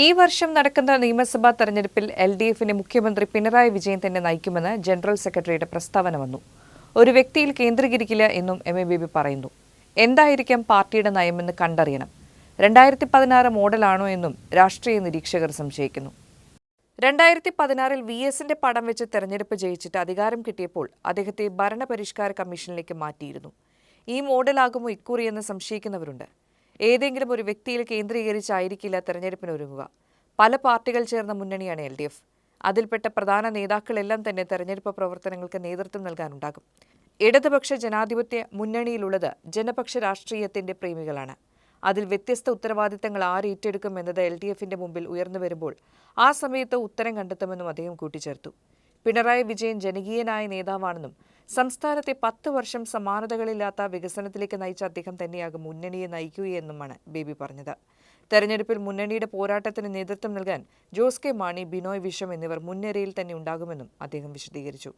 ഈ വർഷം നടക്കുന്ന നിയമസഭാ തെരഞ്ഞെടുപ്പിൽ എൽഡിഎഫിനെ മുഖ്യമന്ത്രി പിണറായി വിജയൻ തന്നെ നയിക്കുമെന്ന് ജനറൽ സെക്രട്ടറിയുടെ പ്രസ്താവന വന്നു. ഒരു വ്യക്തിയിൽ കേന്ദ്രീകരിക്കില്ല എന്നും എം.എ. ബേബി പറയുന്നു. എന്തായിരിക്കാം പാർട്ടിയുടെ നയമെന്ന് കണ്ടറിയണം. 2016 മോഡലാണോ എന്നും രാഷ്ട്രീയ നിരീക്ഷകർ സംശയിക്കുന്നു. 2016-ൽ VSന്റെ പടം വെച്ച് തെരഞ്ഞെടുപ്പ് ജയിച്ചിട്ട് അധികാരം കിട്ടിയപ്പോൾ അദ്ദേഹത്തെ ഭരണപരിഷ്കാര കമ്മീഷനിലേക്ക് മാറ്റിയിരുന്നു. ഈ മോഡലാകുമോ ഇക്കുറിയെന്ന് സംശയിക്കുന്നവരുണ്ട്. ഏതെങ്കിലും ഒരു വ്യക്തിയിൽ കേന്ദ്രീകരിച്ചായിരിക്കില്ല തെരഞ്ഞെടുപ്പിനൊരുങ്ങുക. പല പാർട്ടികൾ ചേർന്ന മുന്നണിയാണ് LDF. അതിൽപ്പെട്ട പ്രധാന നേതാക്കളെല്ലാം തന്നെ തെരഞ്ഞെടുപ്പ് പ്രവർത്തനങ്ങൾക്ക് നേതൃത്വം നൽകാനുണ്ടാകും. ഇടതുപക്ഷ ജനാധിപത്യ മുന്നണിയിലുള്ളത് ജനപക്ഷ രാഷ്ട്രീയത്തിന്റെ പ്രേമികളാണ്. അതിൽ വ്യത്യസ്ത ഉത്തരവാദിത്തങ്ങൾ ആരേറ്റെടുക്കും എന്നത് LDFന്റെ മുമ്പിൽ ഉയർന്നു വരുമ്പോൾ ആ സമയത്ത് ഉത്തരം കണ്ടെത്തുമെന്നും അദ്ദേഹം കൂട്ടിച്ചേർത്തു. പിണറായി വിജയൻ ജനകീയനായ നേതാവാണെന്നും സംസ്ഥാനത്തെ 10 വർഷം സമാനതകളില്ലാത്ത വികസനത്തിലേക്ക് നയിച്ച അദ്ദേഹം തന്നെയാകും മുന്നണിയെ നയിക്കുകയെന്നുമാണ് ബേബി പറഞ്ഞത്. തെരഞ്ഞെടുപ്പിൽ മുന്നണിയുടെ പോരാട്ടത്തിന് നേതൃത്വം നൽകാൻ ജോസ് കെ മാണി, ബിനോയ് വിശ്വം എന്നിവർ മുൻനിരയിൽ തന്നെ ഉണ്ടാകുമെന്നും അദ്ദേഹം വിശദീകരിച്ചു.